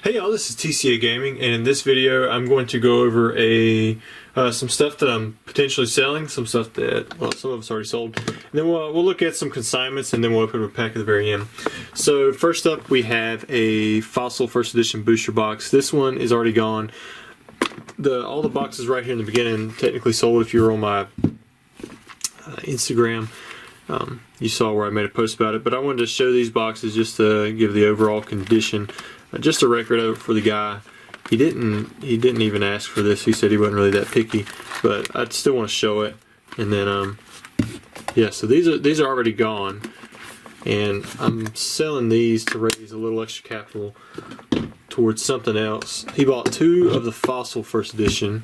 Hey y'all, this is TCA Gaming, and in this video I'm going to go over some stuff that I'm potentially selling, some stuff that, well, some of it's already sold, and then we'll look at some consignments, and then we'll open up a pack at the very end. So first up we have a Fossil First Edition booster box. This one is already gone. All the boxes right here in the beginning technically sold. If you were on my Instagram, you saw where I made a post about it, but I wanted to show these boxes just to give the overall condition. Just a record of it for the guy. He didn't even ask for this. He said he wasn't really that picky, but I'd still want to show it. And then yeah, so these are already gone, and I'm selling these to raise a little extra capital towards something else. He bought 2 of the Fossil First Edition.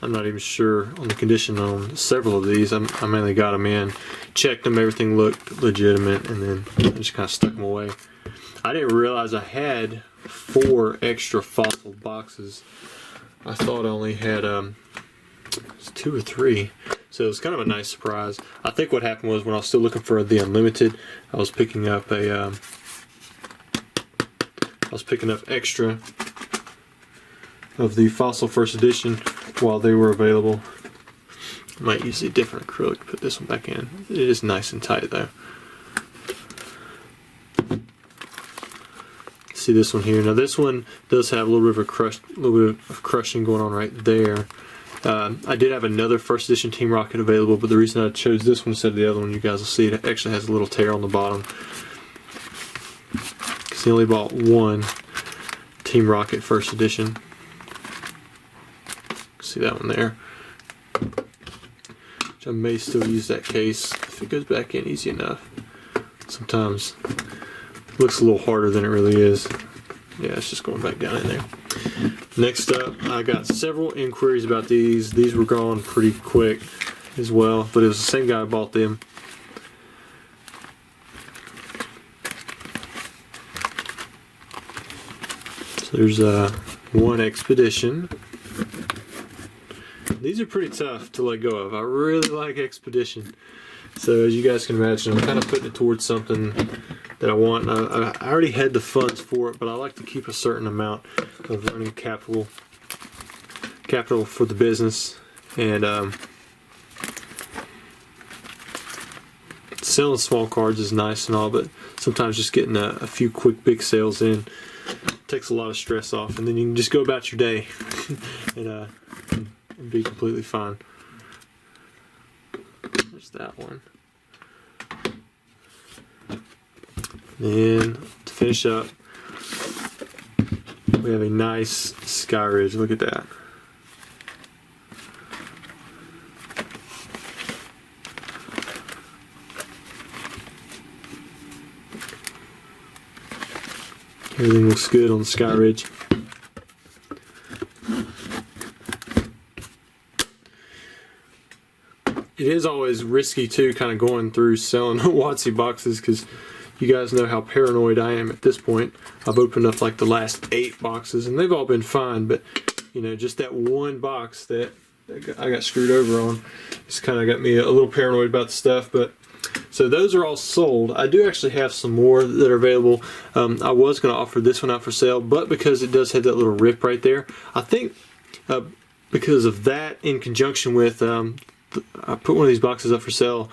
I'm not even sure on the condition on several of these. I mainly got them in, checked them, everything looked legitimate, and then I just kind of stuck them away. I didn't realize I had 4 extra Fossil boxes. I thought I only had 2 or 3, so it was kind of a nice surprise. I think what happened was when I was still looking for the Unlimited, I was picking up extra of the Fossil First Edition while they were available. I might use a different acrylic to put this one back in. It is nice and tight though. See this one here. Now this one does have a little bit of crushing going on right there. I did have another First Edition Team Rocket available, but the reason I chose this one instead of the other one, you guys will see it actually has a little tear on the bottom. Because he only bought 1 Team Rocket First Edition. See that one there? Which I may still use that case if it goes back in easy enough. Sometimes it looks a little harder than it really is. Yeah, it's just going back down in there. Next up, I got several inquiries about these. These were gone pretty quick as well, but it was the same guy who bought them. So there's one Expedition. These are pretty tough to let go of. I really like Expedition. So as you guys can imagine, I'm kind of putting it towards something that I want. I already had the funds for it, but I like to keep a certain amount of running capital for the business. And selling small cards is nice and all, but sometimes just getting a few quick big sales in takes a lot of stress off, and then you can just go about your day and be completely fine. There's that one. And to finish up, we have a nice Skyridge. Look at that. Everything looks good on the Skyridge. It is always risky too, kind of going through selling WotC boxes, because you guys know how paranoid I am at this point. I've opened up like the last 8 boxes and they've all been fine, but you know, just that one box that I got screwed over on, it's kind of got me a little paranoid about the stuff. But so those are all sold. I do actually have some more that are available. I was going to offer this one out for sale, but because it does have that little rip right there, I think because of that, in conjunction with I put one of these boxes up for sale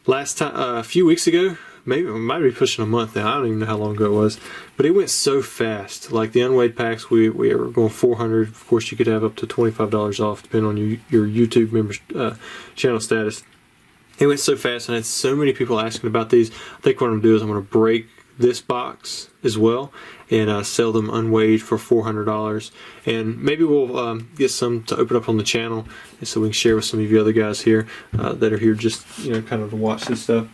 last time, a few weeks ago. Maybe it might be pushing a month now. I don't even know how long ago it was, but it went so fast. Like the unweighed packs, we were going 400. Of course, you could have up to $25 off, depending on your YouTube members channel status. It went so fast, and I had so many people asking about these. I think what I'm going to do is I'm going to break this box as well and sell them unweighed for $400, and maybe we'll get some to open up on the channel, and so we can share with some of you other guys here that are here just, you know, kind of to watch this stuff.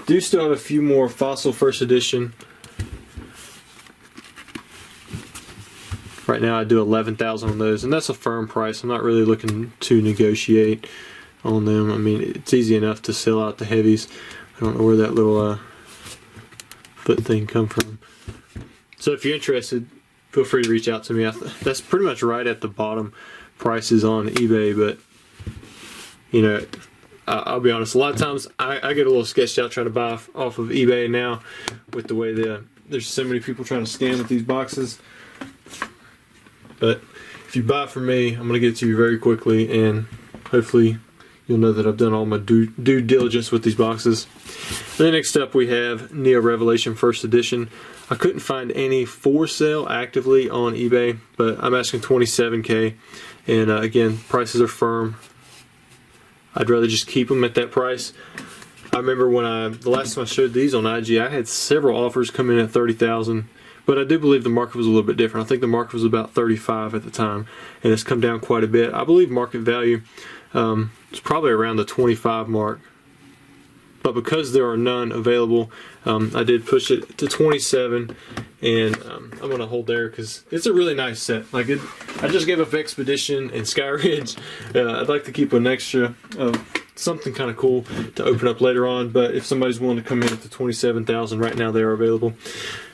Do still have a few more Fossil First Edition. Right now I do 11,000 on those, and that's a firm price. I'm not really looking to negotiate on them. I mean, it's easy enough to sell out the heavies. I don't know where that little foot thing come from. So if you're interested, feel free to reach out to me. That's pretty much right at the bottom prices on eBay, but you know, I'll be honest, a lot of times I get a little sketched out trying to buy off of eBay now with the way there's so many people trying to scam with these boxes. But if you buy from me, I'm going to get it to you very quickly, and hopefully you'll know that I've done all my due diligence with these boxes. Then next up we have Neo Revelation First Edition. I couldn't find any for sale actively on eBay, but I'm asking $27K, and again, prices are firm. I'd rather just keep them at that price. I remember when the last time I showed these on IG, I had several offers come in at $30,000, but I do believe the market was a little bit different. I think the market was about 35 at the time, and it's come down quite a bit. I believe market value is probably around the 25 mark, but because there are none available, I did push it to 27, and I'm going to hold there because it's a really nice set. Like I just gave up Expedition and Skyridge. I'd like to keep an extra something kind of cool to open up later on, but if somebody's willing to come in at the 27,000, right now they are available.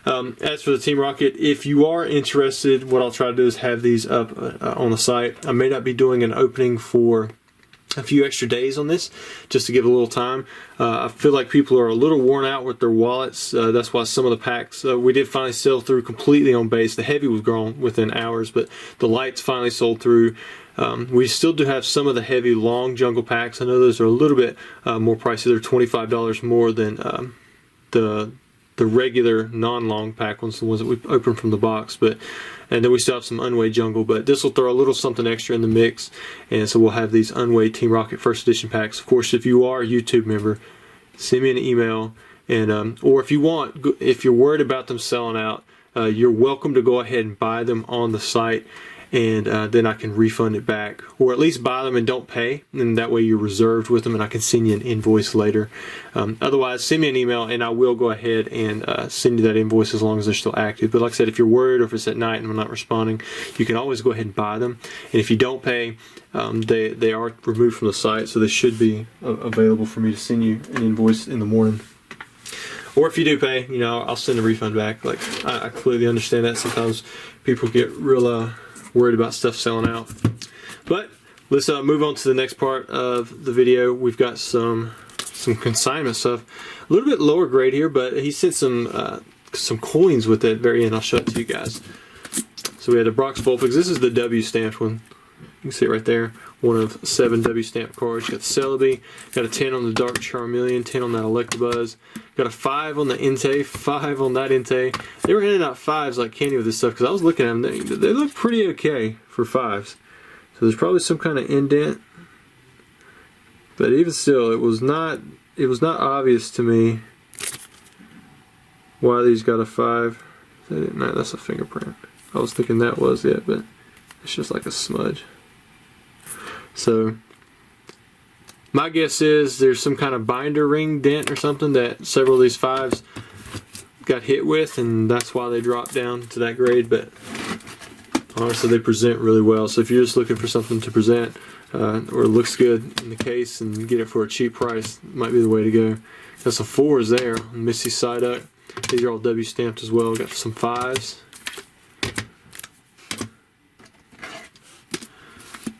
As for the Team Rocket, if you are interested, what I'll try to do is have these up on the site. I may not be doing an opening for a few extra days on this, just to give a little time. I feel like people are a little worn out with their wallets. That's why some of the packs, we did finally sell through completely on base. The heavy was gone within hours, but the lights finally sold through. We still do have some of the heavy long jungle packs. I know those are a little bit more pricey. They're $25 more than the regular non-long pack ones, the ones that we opened from the box. And then we still have some unweighed jungle, but this will throw a little something extra in the mix, and so we'll have these unweighed Team Rocket First Edition packs. Of course, if you are a YouTube member, send me an email, and or if you're worried about them selling out, you're welcome to go ahead and buy them on the site, and then I can refund it back, or at least buy them and don't pay, and that way you're reserved with them and I can send you an invoice later. Otherwise, send me an email and I will go ahead and send you that invoice as long as they're still active. But like I said, if you're worried or if it's at night and I'm not responding, you can always go ahead and buy them, and if you don't pay, they are removed from the site, so they should be available for me to send you an invoice in the morning. Or if you do pay, I'll send a refund back. Like I clearly understand that sometimes people get real worried about stuff selling out. But let's move on to the next part of the video. We've got some consignment stuff, a little bit lower grade here, but he sent some coins with it at the very end. I'll show it to you guys. So we had a Brock's Vulpix. This is the W stamped one. You can see it right there. One of 7 W stamped cards. You got the Celebi, got a 10 on the Dark Charmeleon, 10 on that Electabuzz, got a 5 on the Entei, 5 on that Entei. They were handing out 5s like candy with this stuff because I was looking at them. They look pretty okay for 5s. So there's probably some kind of indent, but even still, it was not obvious to me why these got a 5. No, that's a fingerprint. I was thinking that was it, but it's just like a smudge. So my guess is there's some kind of binder ring dent or something that several of these 5s got hit with, and that's why they dropped down to that grade. But honestly, they present really well. So if you're just looking for something to present or looks good in the case and get it for a cheap price, it might be the way to go. Got some 4s there. Misty Psyduck. These are all W stamped as well. Got some 5s.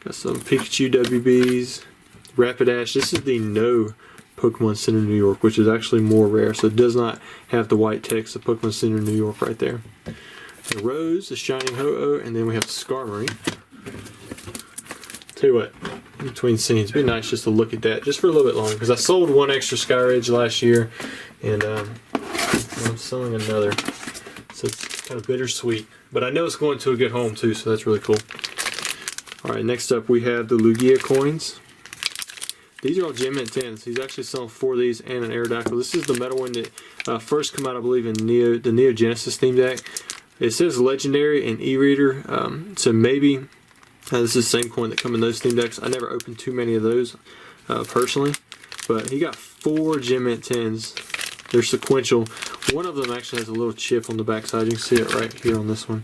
Got some Pikachu WBs, Rapidash. This is the no Pokemon Center New York, which is actually more rare, so it does not have the white text of Pokemon Center New York right there. The Rose, the Shining Ho-Oh, and then we have the Skarmory. Tell you what, in between scenes, it'd be nice just to look at that just for a little bit longer, because I sold one extra Skyridge last year, and I'm selling another, so it's kind of bittersweet. But I know it's going to a good home too, so that's really cool. Alright, next up we have the Lugia coins. These are all Gem Mint 10s. He's actually selling 4 of these and an Aerodactyl. This is the metal one that first come out, I believe, in the Neo Genesis theme deck. It says Legendary and E-Reader, so maybe this is the same coin that come in those theme decks. I never opened too many of those personally, but he got 4 Gem Mint 10s. They're sequential. One of them actually has a little chip on the backside. You can see it right here on this one.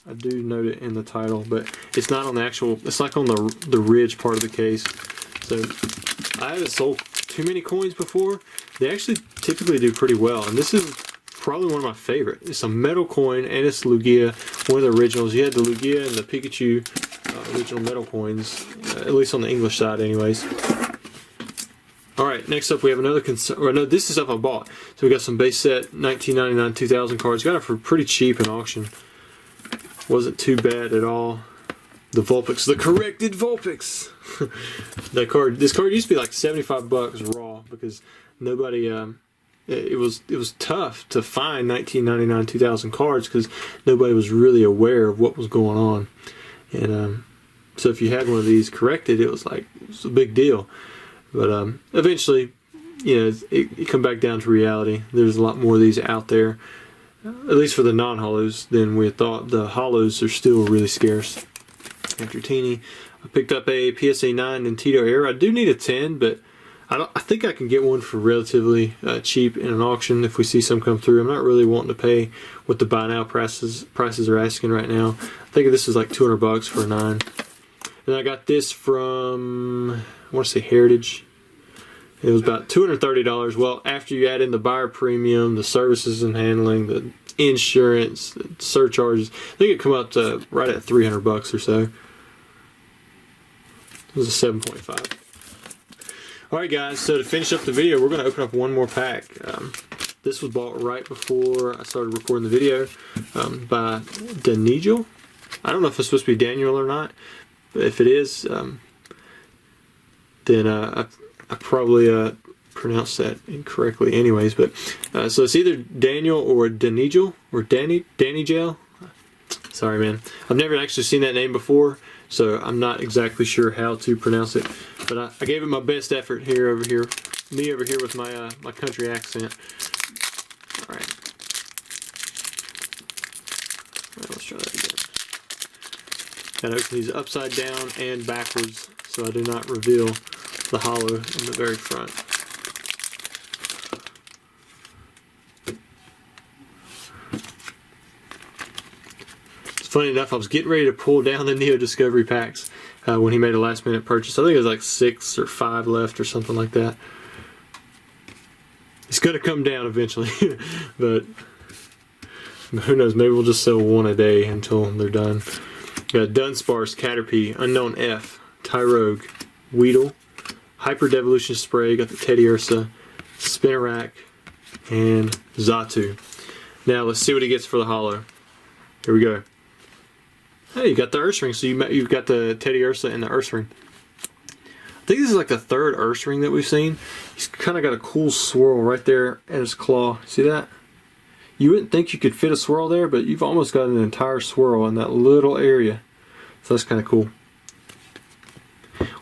I do note it in the title, but it's not on the actual, it's like on the ridge part of the case. So I haven't sold too many coins before. They actually typically do pretty well, and this is probably one of my favorite. It's a metal coin, and it's Lugia, one of the originals. You had the Lugia and the Pikachu original metal coins, at least on the English side anyways. Alright, next up we have another no, this is stuff I bought. So we got some base set 1999 2000 cards. Got it for pretty cheap in auction. Wasn't too bad at all. The Vulpix, the corrected Vulpix. This card used to be like $75 raw because nobody. It was tough to find 1999 2000 cards because nobody was really aware of what was going on, and so if you had one of these corrected, it was a big deal. But eventually, it come back down to reality. There's a lot more of these out there, at least for the non-hollows, than we thought. The hollows are still really scarce. After Teeny, I picked up a PSA 9 Nintendo Air. I do need a 10, but I think I can get one for relatively cheap in an auction if we see some come through. I'm not really wanting to pay what the buy now prices are asking right now. I think this is like $200 for a 9. And I got this from, I want to say Heritage. It was about $230. Well, after you add in the buyer premium, the services and handling, the insurance, the surcharges, I think it come up to right at $300 or so. It was a 7.5. Alright guys, so to finish up the video, we're going to open up one more pack. This was bought right before I started recording the video by Daniel. I don't know if it's supposed to be Daniel or not, but if it is, then I probably pronounced that incorrectly anyways. But so it's either Daniel or Danigel or Danny Gel. Sorry man, I've never actually seen that name before, so I'm not exactly sure how to pronounce it. But I gave it my best effort over here with my my country accent. All right, let's try that again. Gotta open these upside down and backwards so I do not reveal the hollow in the very front. Funny enough, I was getting ready to pull down the Neo Discovery packs when he made a last minute purchase. I think it was like 6 or 5 left or something like that. It's going to come down eventually, but who knows, maybe we'll just sell one a day until they're done. Got Dunsparce, Caterpie, Unknown F, Tyrogue, Weedle, Hyper Devolution Spray, got the Teddy Ursa, Spinarak, and Xatu. Now let's see what he gets for the hollow. Here we go. Hey, you got the Ursaring, so you've got the Teddy Ursa and the Ursaring. I think this is like the 3rd Ursaring that we've seen. He's kind of got a cool swirl right there at his claw. See that? You wouldn't think you could fit a swirl there, but you've almost got an entire swirl in that little area. So that's kind of cool.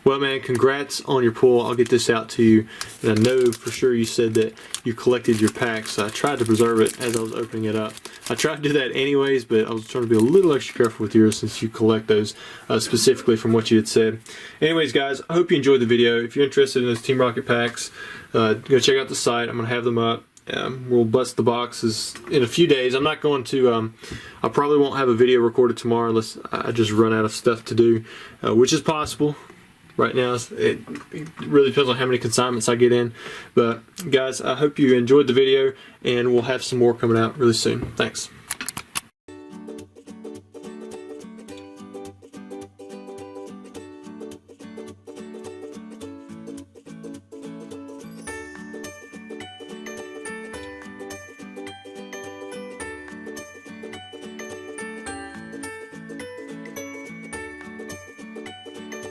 Well, man, congrats on your pull. I'll get this out to you. And I know for sure you said that you collected your packs. So I tried to preserve it as I was opening it up. I tried to do that anyways, but I was trying to be a little extra careful with yours since you collect those specifically from what you had said. Anyways, guys, I hope you enjoyed the video. If you're interested in those Team Rocket packs, go check out the site. I'm going to have them up. We'll bust the boxes in a few days. I'm not going to, I probably won't have a video recorded tomorrow unless I just run out of stuff to do, which is possible. Right now, it really depends on how many consignments I get in. But guys, I hope you enjoyed the video, and we'll have some more coming out really soon. Thanks.